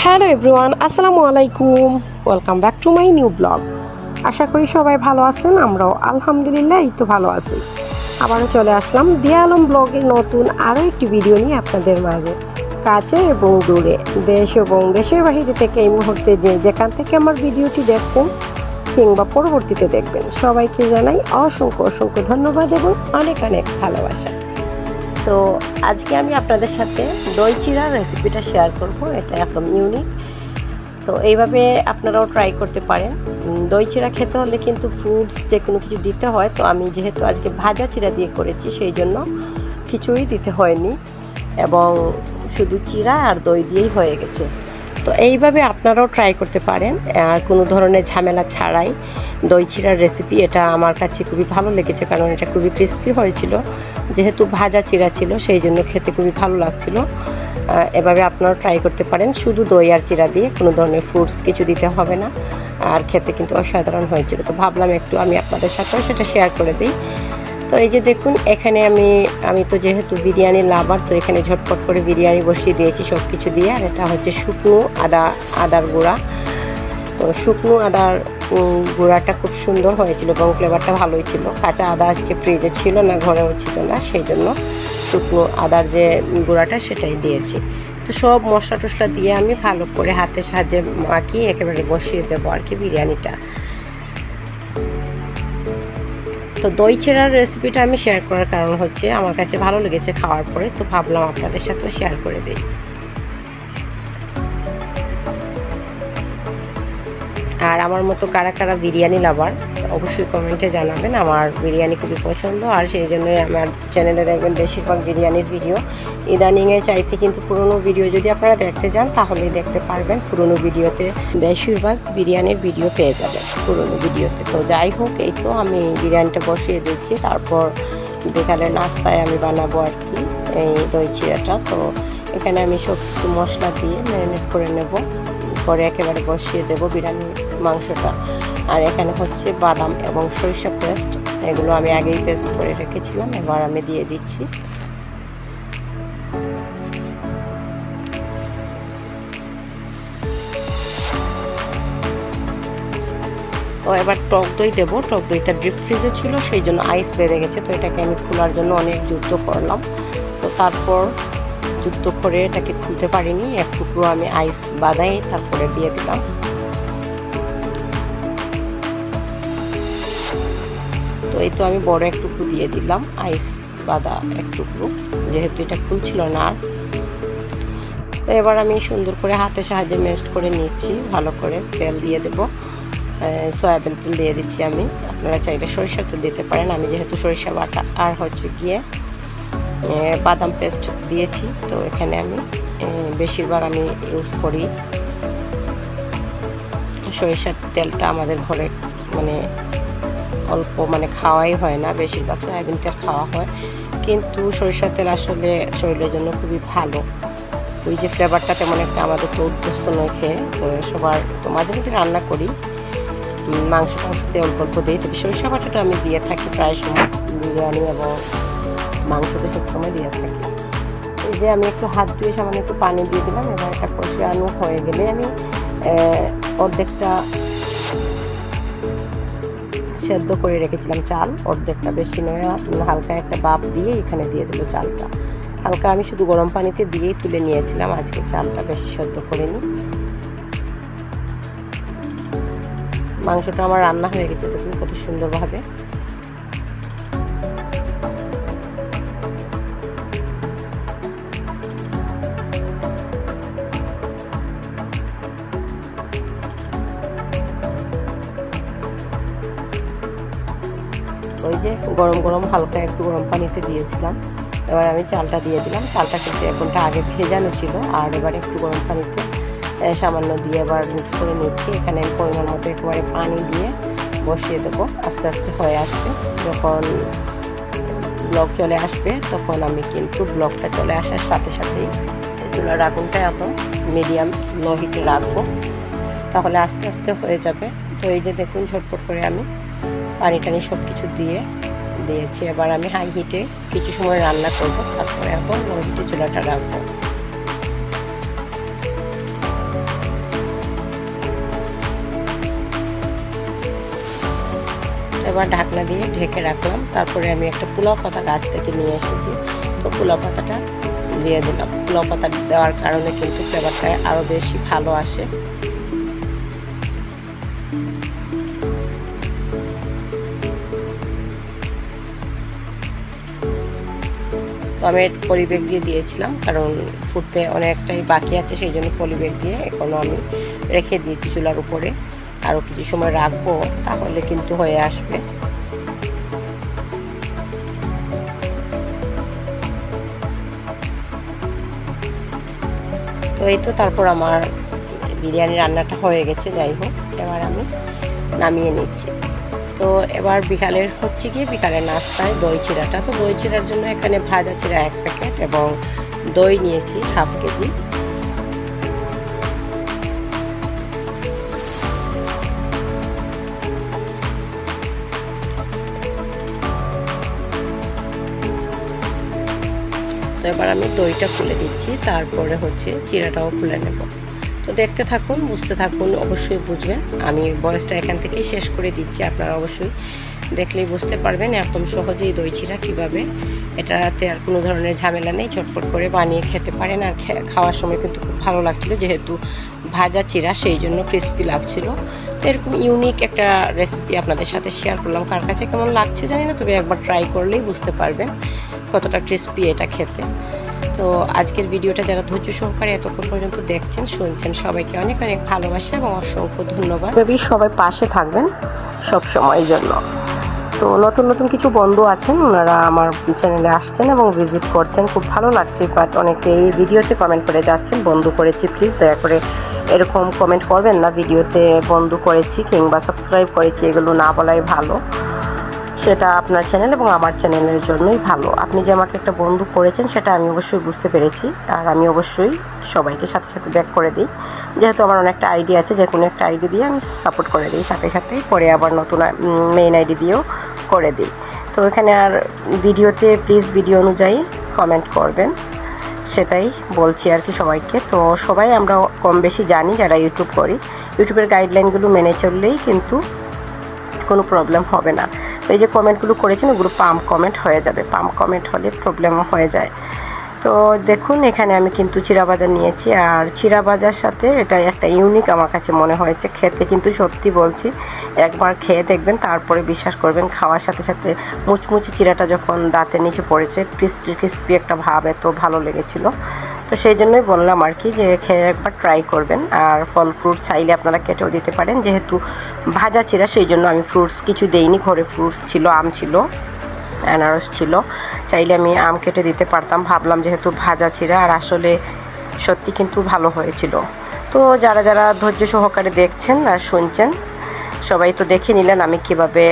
Hello everyone, আসসালামু আলাইকুম। Welcome back to my new blog. আশা করি সবাই ভালো আছেন, আমরাও আলহামদুলিল্লাহ এই তো ভালো আছি। আবারও চলে আসলাম দিয়া আলম ব্লগের নতুন আরও একটি ভিডিও নিয়ে আপনাদের মাঝে। কাছে এবং দূরে, দেশ এবং দেশের বাহিরে থেকে এই মুহূর্তে যেখান থেকে আমার ভিডিওটি দেখছেন কিংবা পরবর্তীতে দেখবেন, সবাইকে জানাই অসংখ্য অসংখ্য ধন্যবাদ এবং অনেক অনেক ভালোবাসা। তো আজকে আমি আপনাদের সাথে দই চিড়া রেসিপিটা শেয়ার করব। এটা একদম ইউনিক, তো এইভাবে আপনারাও ট্রাই করতে পারেন। দই চিড়া খেতে হলে কিন্তু ফ্রুটস যে কোনো কিছু দিতে হয়, তো আমি যেহেতু আজকে ভাজা চিড়া দিয়ে করেছি সেই জন্য কিছুই দিতে হয়নি এবং শুধু চিড়া আর দই দিয়েই হয়ে গেছে। তো এইভাবে আপনারাও ট্রাই করতে পারেন আর কোনো ধরনের ঝামেলা ছাড়াই। দই চিড়ার রেসিপি এটা আমার কাছে খুবই ভালো লেগেছে, কারণ এটা খুবই ক্রিস্পি হয়েছিল, যেহেতু ভাজা চিড়া ছিল সেই জন্য খেতে খুবই ভালো লাগছিল। এভাবে আপনারাও ট্রাই করতে পারেন, শুধু দই আর চিড়া দিয়ে, কোনো ধরনের ফ্রুটস কিছু দিতে হবে না, আর খেতে কিন্তু অসাধারণ হয়েছিল। তো ভাবলাম একটু আমি আপনাদের সাথেও সেটা শেয়ার করে দিই। তো এই যে দেখুন, এখানে আমি তো যেহেতু বিরিয়ানি লাভার, তো এখানে ঝটপট করে বিরিয়ানি বসিয়ে দিয়েছি সব কিছু দিয়ে। আর এটা হচ্ছে শুকনো আদার গুঁড়া। তো শুকনো আদার গুঁড়াটা খুব সুন্দর হয়েছিল এবং ফ্লেভারটা ভালোই ছিল। কাঁচা আদা আজকে ফ্রিজে ছিল না, ঘরেও ছিল না, সেই জন্য শুকনো আদার যে গুঁড়াটা সেটাই দিয়েছি। তো সব মশলা টশলা দিয়ে আমি ভালো করে হাতের সাহায্যে মাখিয়ে একেবারে বসিয়ে দেবো আর কি বিরিয়ানিটা। তো দই চিড়ার রেসিপিটা আমি শেয়ার করার কারণ হচ্ছে আমার কাছে ভালো লেগেছে খাওয়ার পরে, তো ভাবলাম আপনাদের সাথেও শেয়ার করে দিই। আর আমার মতো কারা কারা বিরিয়ানি লাভার অবশ্যই কমেন্টে জানাবেন। আমার বিরিয়ানি খুবই পছন্দ, আর সেই জন্যই আমার চ্যানেলে দেখবেন বেশিরভাগ বিরিয়ানির ভিডিও। ইদানিংয়ের চাইতে কিন্তু পুরনো ভিডিও যদি আপনারা দেখতে যান তাহলেই দেখতে পারবেন, পুরনো ভিডিওতে বেশিরভাগ বিরিয়ানির ভিডিও পেয়ে যাবেন পুরনো ভিডিওতে। তো যাই হোক, এই তো আমি বিরিয়ানিটা বসিয়ে দিচ্ছি, তারপর বিকালের নাস্তায় আমি বানাবো আর কি এই দই চিড়াটা। তো এখানে আমি সব কিছু মশলা দিয়ে ম্যারিনেট করে নেব, পরে একেবারে বসিয়ে দেবো বিরিয়ানি মাংসটা। আর এখানে হচ্ছে বাদাম এবং সরিষা পেস্ট, এগুলো আমি আগেই পেস্ট করে রেখেছিলাম, এবার আমি দিয়ে দিচ্ছি। তো এবার টক দই দেবো। টক দইটা ডিপ ফ্রিজে ছিল সেই জন্য আইস বেড়ে গেছে, তো এটাকে আমি খোলার জন্য অনেক যুদ্ধ করলাম। তো তারপর যুদ্ধ করে এটাকে খুলতে পারিনি, এক টুকরো আমি আইস বাদাই তারপরে দিয়ে দিলাম। তো এই তো আমি বড় এক টুকরো দিয়ে দিলাম আইস বাদা এক টুকরো, যেহেতু এটা খুলছিল না। তো এবার আমি সুন্দর করে হাতের সাহায্যে মেস্ট করে নিচ্ছি ভালো করে। তেল দিয়ে দেবো, সয়াবিন তেল দিয়ে দিচ্ছি আমি, আপনারা চাইলে সরিষার তেল দিতে পারেন। আমি যেহেতু সরিষা বাটা আর হচ্ছে গিয়ে বাদাম পেস্ট দিয়েছি, তো এখানে আমি বেশিরভাগ আমি ইউজ করি সরিষার তেলটা। আমাদের ঘরে মানে অল্প খাওয়াই হয় না, বেশিরভাগ সয়াবিন তেল খাওয়া হয়, কিন্তু সরিষার তেল আসলে শরীরের জন্য খুবই ভালো। ওই যে ফ্লেভারটা তেমন একটা আমাদের তো অভ্যস্ত নয় খেয়ে, তো সবার মাঝে মধ্যে রান্না করি, মাংসতে অল্প অল্প দিই, তবে সরিষা বাটাটা আমি দিয়ে থাকি প্রায় সময় বিরিয়ানি এবং মাংসতে সবসময় দিয়ে থাকি। এই যে আমি একটু হাত ধুয়ে সামান্য একটু পানি দিয়ে দিলাম। এবার একটা কষানো হয়ে গেলে আমি অর্ধেকটা সেদ্ধ করে রেখেছিলাম চাল, অর্ধেকটা বেশি নয়, হালকা একটা বাপ দিয়ে এখানে দিয়ে দেবো চালটা। হালকা আমি শুধু গরম পানিতে দিয়েই তুলে নিয়েছিলাম, আজকে চালটা বেশি সেদ্ধ করিনি। মাংসটা আমার রান্না হয়ে গেছে, দেখুন কত সুন্দরভাবে। ওই যে গরম গরম হালকা একটু গরম পানিতে দিয়েছিলাম, এবার আমি চালটা দিয়ে দিলাম। চালটা কিন্তু এখনটা আগে ভেজানো ছিল, আর এবার একটু গরম পানিতে সামান্য দিয়ে এবার মিক্স করে নিচ্ছি। এখানে আমি পরিমাণ মতো একেবারে পানি দিয়ে বসিয়ে দেবো, আস্তে আস্তে হয়ে আসবে। যখন ব্লক চলে আসবে তখন আমি কিন্তু ব্লকটা চলে আসার সাথে সাথেই চুলার আগুনটা এত মিডিয়াম লো হিটে রাখবো, তাহলে আস্তে আস্তে হয়ে যাবে। তো এই যে দেখুন, ঝটপট করে আমি পানি টানি সব কিছু দিয়েছি। এবার আমি হাই হিটে কিছু সময় রান্না করব, তারপরে এখন লো হিটে চুলাটা রাখবো। এবার ঢাকনা দিয়ে ঢেকে রাখলাম। তারপরে আমি একটা পোলাও পাতা গাছ থেকে নিয়ে এসেছি, তো পোলাও পাতাটা দিয়ে দিলাম। পোলাও পাতা দেওয়ার কারণে কিন্তু ফ্লেভারটা আরও বেশি ভালো আসে। তো আমি পলিব্যাগ দিয়ে দিয়েছিলাম, কারণ ফুটতে অনেকটাই বাকি আছে, সেই জন্য পলিব্যাগ দিয়ে এখনও আমি রেখে দিয়েছি চুলার উপরে। আরও কিছু সময় রাখবো, তাহলে কিন্তু হয়ে আসবে। তো এই তো তারপর আমার বিরিয়ানি রান্নাটা হয়ে গেছে। যাই হোক, এবার আমি নামিয়ে নিচ্ছি। তো এবার বিকালের হচ্ছে কি, বিকালের নাস্তায় দই চিড়াটা। তো দই চিড়ার জন্য এখানে ভাজা চিড়া 1 প্যাকেট এবং দই নিয়েছি 1/2 কেজি। তো এবার আমি দইটা খুলে দিচ্ছি, তারপরে হচ্ছে চিড়াটাও খুলে নেব। তো দেখতে থাকুন, বুঝতে থাকুন, অবশ্যই বুঝবেন। আমি বয়সটা এখান থেকেই শেষ করে দিচ্ছি, আপনারা অবশ্যই দেখলেই বুঝতে পারবেন একদম সহজেই দই চিড়া কীভাবে। এটাতে আর কোনো ধরনের ঝামেলা নেই, চটপট করে বানিয়ে খেতে পারেন। আর খাওয়ার সময় কিন্তু খুব ভালো লাগছিলো, যেহেতু ভাজা চিড়া সেই জন্য ক্রিস্পি লাগছিল। তো এরকম ইউনিক একটা রেসিপি আপনাদের সাথে শেয়ার করলাম। কার কাছে কেমন লাগছে জানি না, তবে একবার ট্রাই করলেই বুঝতে পারবেন কতটা ক্রিস্পি এটা খেতে। তো আজকের ভিডিওটা যারা ধৈর্য সহকারে এতক্ষণ পর্যন্ত দেখছেন, শুনছেন, সবাইকে অনেক অনেক ভালোবাসা এবং অসংখ্য ধন্যবাদ। সবাই পাশে থাকবেন সব সময়ের জন্য। তো নতুন নতুন কিছু বন্ধু আছেন, ওনারা আমার চ্যানেলে আসছেন এবং ভিজিট করছেন, খুব ভালো লাগছে। বাট অনেকে এই ভিডিওতে কমেন্ট করে যাচ্ছেন বন্ধু করেছি, প্লিজ দয়া করে এরকম কমেন্ট করবেন না ভিডিওতে বন্ধু করেছি কিংবা সাবস্ক্রাইব করেছি, এগুলো না বলাই ভালো। সেটা আপনার চ্যানেল এবং আমার চ্যানেলের জন্যই ভালো। আপনি যে আমাকে একটা বন্ধু করেছেন সেটা আমি অবশ্যই বুঝতে পেরেছি, আর আমি অবশ্যই সবাইকে সাথে সাথে ব্যাক করে দিই। যেহেতু আমার অনেকটা আইডি আছে, যে কোনো একটা আইডি দিয়ে আমি সাপোর্ট করে দিই, সাথে সাথেই পরে আবার নতুন মেইন আইডি দিয়েও করে দিই। তো এখানে আর ভিডিওতে প্লিজ ভিডিও অনুযায়ী কমেন্ট করবেন, সেটাই বলছি আর কি সবাইকে। তো সবাই আমরা কম বেশি জানি যারা ইউটিউব করি, ইউটিউবের গাইডলাইনগুলো মেনে চললেই কিন্তু কোনো প্রবলেম হবে না। তো এই যে কমেন্টগুলো করেছেন ওগুলো পাম্প কমেন্ট হয়ে যাবে, পাম্প কমেন্ট হলে প্রবলেম হয়ে যায়। তো দেখুন এখানে আমি কিন্তু চিড়া ভাজা নিয়েছি, আর চিড়া ভাজার সাথে এটা একটা ইউনিক আমার কাছে মনে হয়েছে খেতে, কিন্তু সত্যি বলছি একবার খেয়ে দেখবেন, তারপরে বিশ্বাস করবেন। খাওয়ার সাথে সাথে মুচমুচি চিড়াটা যখন দাঁতের নিচে পড়েছে, ক্রিস্পি ক্রিস্পি একটা ভাব, এত ভালো লেগেছিল। তো সেই জন্যই বললাম আর কি, যে খেয়ে একবার ট্রাই করবেন। আর ফল ফ্রুট চাইলে আপনারা কেটেও দিতে পারেন, যেহেতু ভাজা চিড়া সেই জন্য আমি ফ্রুটস কিছু দেইনি। ঘরে ফ্রুটস ছিল, আম ছিল, আনারস ছিল, চাইলে আমি আম কেটে দিতে পারতাম। ভাবলাম যেহেতু ভাজা চিড়া, আর আসলে সত্যি কিন্তু ভালো হয়েছিল। তো যারা যারা ধৈর্য সহকারে দেখছেন আর শুনছেন, সবাই তো দেখে নিলেন আমি কিভাবে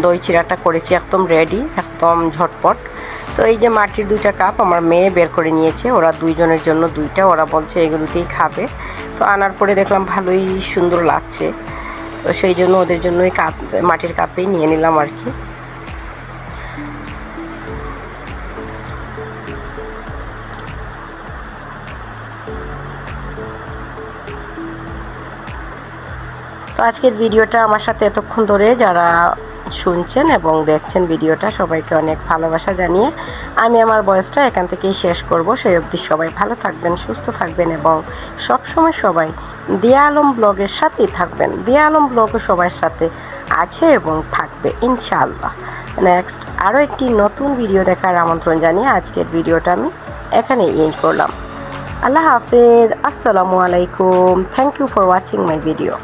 দই চিড়াটা করেছি, একদম রেডি, একদম ঝটপট। তো এই যে মাটির 2টা কাপ আমার মেয়ে বের করে নিয়েছে, ওরা 2 জনের জন্য 2টা, ওরা বলছে এগুলোতেই খাবে। তো আনার পরে দেখলাম ভালোই সুন্দর লাগছে, তো সেই জন্য ওদের জন্য এই কাপ, মাটির কাপেই নিয়ে নিলাম আর কি। তো আজকের ভিডিওটা আমার সাথে এতক্ষণ ধরে যারা শুনছেন এবং দেখছেন ভিডিওটা, সবাইকে অনেক ভালোবাসা জানিয়ে আমি আমার ভয়েসটা এখান থেকেই শেষ করব। সেই অবধি সবাই ভালো থাকবেন, সুস্থ থাকবেন এবং সবসময় সবাই দিয়া আলম ব্লগের সাথেই থাকবেন। দিয়া আলম ব্লগও সবার সাথে আছে এবং থাকবে ইনশাআল্লাহ। নেক্সট আরও একটি নতুন ভিডিও দেখার আমন্ত্রণ জানিয়ে আজকের ভিডিওটা আমি এখানেই এন্ড করলাম। আল্লাহ হাফেজ, আসসালামু আলাইকুম, thank you for watching my video.